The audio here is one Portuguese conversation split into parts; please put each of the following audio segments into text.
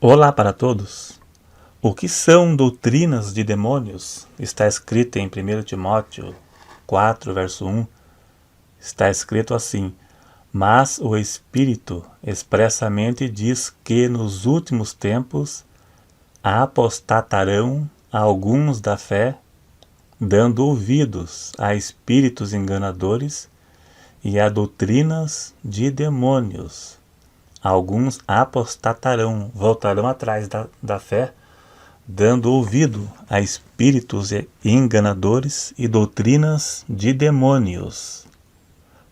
Olá para todos! O que são doutrinas de demônios? Está escrito em 1 Timóteo 4, verso 1. Está escrito assim: Mas o Espírito expressamente diz que nos últimos tempos apostatarão alguns da fé, dando ouvidos a espíritos enganadores e a doutrinas de demônios. Alguns apostatarão, voltarão atrás da fé, dando ouvido a espíritos enganadores e doutrinas de demônios.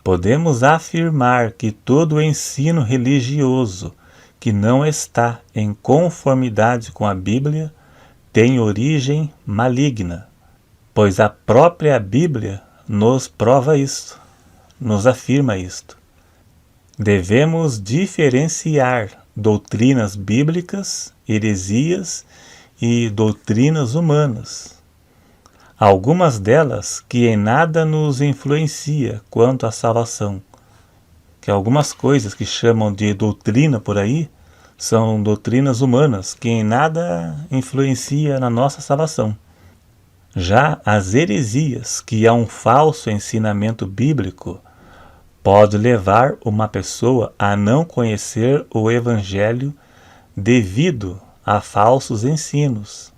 Podemos afirmar que todo ensino religioso que não está em conformidade com a Bíblia tem origem maligna, pois a própria Bíblia nos prova isto, nos afirma isto. Devemos diferenciar doutrinas bíblicas, heresias e doutrinas humanas. Algumas delas que em nada nos influencia quanto à salvação. Que algumas coisas que chamam de doutrina por aí são doutrinas humanas que em nada influencia na nossa salvação. Já as heresias, que é um falso ensinamento bíblico, pode levar uma pessoa a não conhecer o Evangelho devido a falsos ensinos.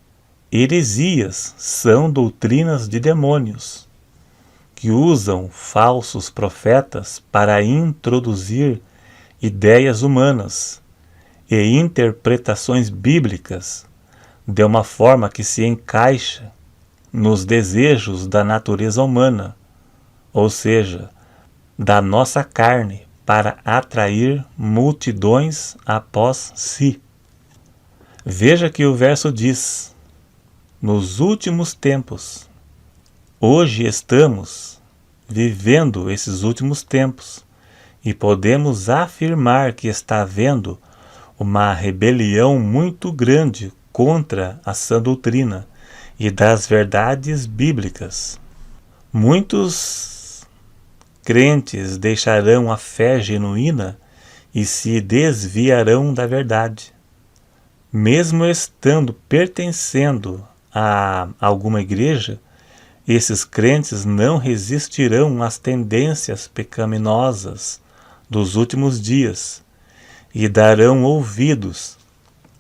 Heresias são doutrinas de demônios, que usam falsos profetas para introduzir ideias humanas e interpretações bíblicas de uma forma que se encaixa nos desejos da natureza humana, ou seja, da nossa carne, para atrair multidões após si. Veja que o verso diz: nos últimos tempos. Hoje estamos vivendo esses últimos tempos e podemos afirmar que está havendo uma rebelião muito grande contra a sã doutrina e das verdades bíblicas. Muitos crentes deixarão a fé genuína e se desviarão da verdade. Mesmo estando pertencendo a alguma igreja, esses crentes não resistirão às tendências pecaminosas dos últimos dias e darão ouvidos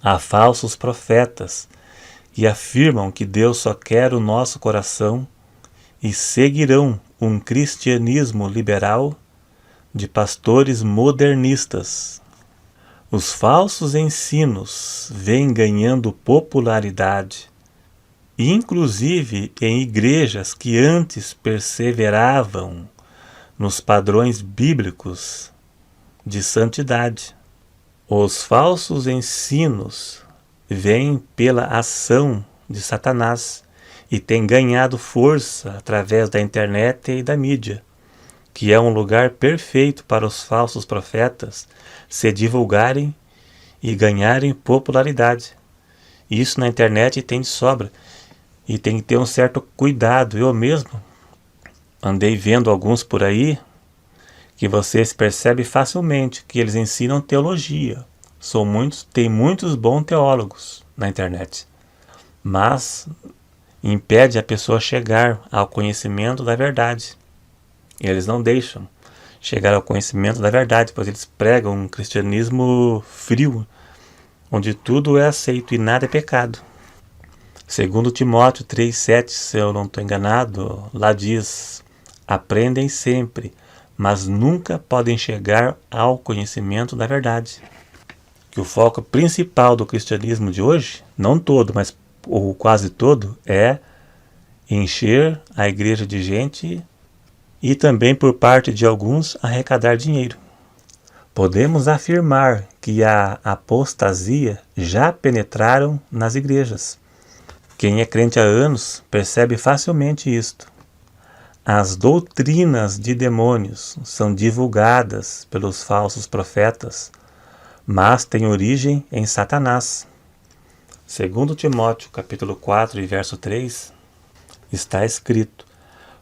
a falsos profetas que afirmam que Deus só quer o nosso coração e seguirão um cristianismo liberal de pastores modernistas. Os falsos ensinos vêm ganhando popularidade, inclusive em igrejas que antes perseveravam nos padrões bíblicos de santidade. Os falsos ensinos vêm pela ação de Satanás e têm ganhado força através da internet e da mídia, que é um lugar perfeito para os falsos profetas se divulgarem e ganharem popularidade. Isso na internet tem de sobra e tem que ter um certo cuidado. Eu mesmo andei vendo alguns por aí que você se percebe facilmente que eles ensinam teologia. Tem muitos bons teólogos na internet, mas impede a pessoa chegar ao conhecimento da verdade. Eles não deixam chegar ao conhecimento da verdade, pois eles pregam um cristianismo frio, onde tudo é aceito e nada é pecado. Segundo Timóteo 3,7, se eu não estou enganado, lá diz: aprendem sempre, mas nunca podem chegar ao conhecimento da verdade. Que o foco principal do cristianismo de hoje, não todo, mas ou quase todo, é encher a igreja de gente e também, por parte de alguns, arrecadar dinheiro. Podemos afirmar que a apostasia já penetraram nas igrejas. Quem é crente há anos percebe facilmente isto. As doutrinas de demônios são divulgadas pelos falsos profetas, mas têm origem em Satanás. Segundo Timóteo, capítulo 4 e verso 3, está escrito: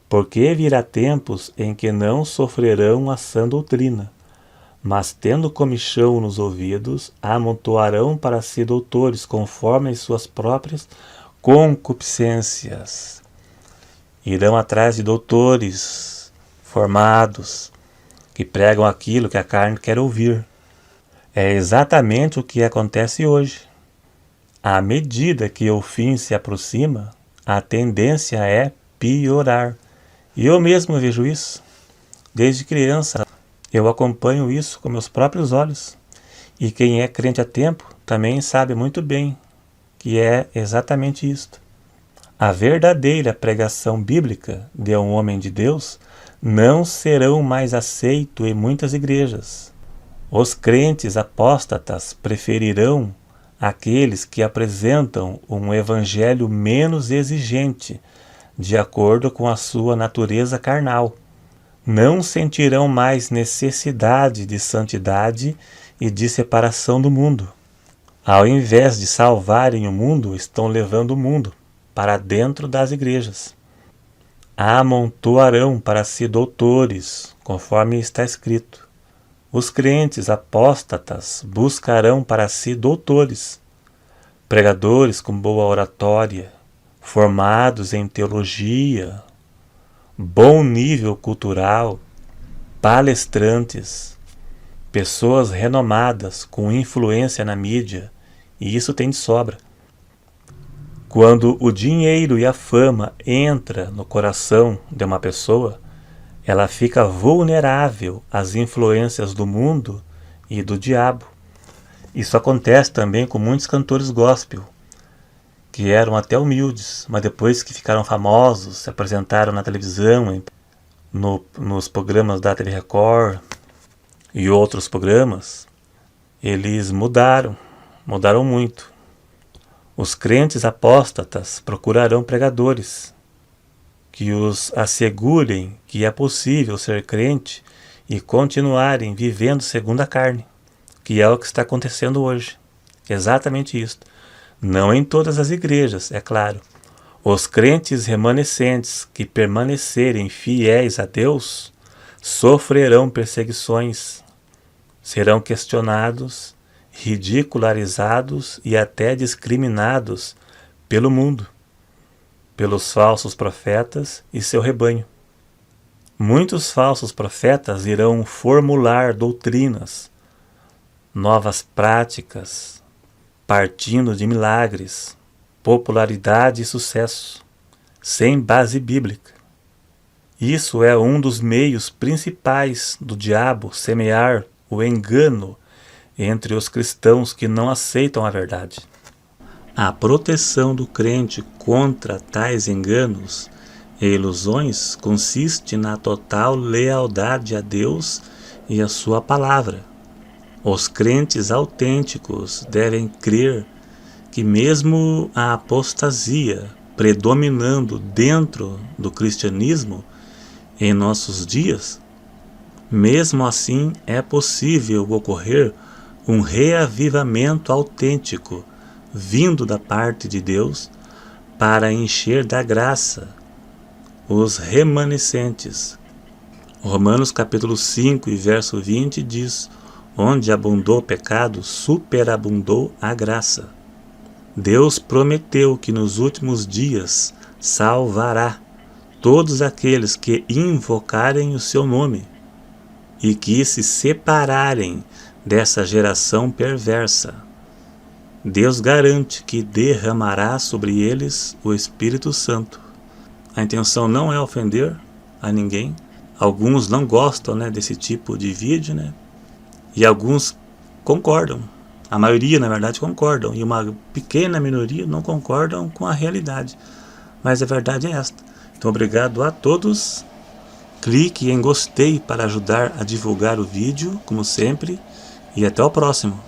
porque virá tempos em que não sofrerão a sã doutrina, mas tendo comichão nos ouvidos, amontoarão para si doutores, conforme as suas próprias concupiscências. Irão atrás de doutores formados, que pregam aquilo que a carne quer ouvir. É exatamente o que acontece hoje. À medida que o fim se aproxima, a tendência é piorar. E eu mesmo vejo isso. Desde criança, eu acompanho isso com meus próprios olhos. E quem é crente há tempo também sabe muito bem que é exatamente isto. A verdadeira pregação bíblica de um homem de Deus não serão mais aceito em muitas igrejas. Os crentes apóstatas preferirão aqueles que apresentam um evangelho menos exigente, de acordo com a sua natureza carnal. Não sentirão mais necessidade de santidade e de separação do mundo. Ao invés de salvarem o mundo, estão levando o mundo para dentro das igrejas. Amontoarão para si doutores, conforme está escrito. Os crentes apóstatas buscarão para si doutores, pregadores com boa oratória, formados em teologia, bom nível cultural, palestrantes, pessoas renomadas com influência na mídia, e isso tem de sobra. Quando o dinheiro e a fama entra no coração de uma pessoa, ela fica vulnerável às influências do mundo e do diabo. Isso acontece também com muitos cantores gospel, que eram até humildes, mas depois que ficaram famosos, se apresentaram na televisão, nos programas da TV Record e outros programas, eles mudaram muito. Os crentes apóstatas procurarão pregadores que os assegurem que é possível ser crente e continuarem vivendo segundo a carne, que é o que está acontecendo hoje. Exatamente isso. Não em todas as igrejas, é claro. Os crentes remanescentes que permanecerem fiéis a Deus sofrerão perseguições, serão questionados, ridicularizados e até discriminados pelo mundo, pelos falsos profetas e seu rebanho. Muitos falsos profetas irão formular doutrinas, novas práticas, partindo de milagres, popularidade e sucesso, sem base bíblica. Isso é um dos meios principais do diabo semear o engano entre os cristãos que não aceitam a verdade. A proteção do crente contra tais enganos e ilusões consiste na total lealdade a Deus e a sua palavra. Os crentes autênticos devem crer que mesmo a apostasia predominando dentro do cristianismo em nossos dias, mesmo assim é possível ocorrer um reavivamento autêntico vindo da parte de Deus para encher da graça os remanescentes. Romanos capítulo 5 e verso 20 diz: onde abundou o pecado, superabundou a graça. Deus prometeu que nos últimos dias salvará todos aqueles que invocarem o seu nome e que se separarem dessa geração perversa. Deus garante que derramará sobre eles o Espírito Santo. A intenção não é ofender a ninguém. Alguns não gostam, desse tipo de vídeo, e alguns concordam. A maioria, na verdade, concordam. E uma pequena minoria não concordam com a realidade. Mas a verdade é esta. Então, obrigado a todos. Clique em gostei para ajudar a divulgar o vídeo, como sempre. E até o próximo.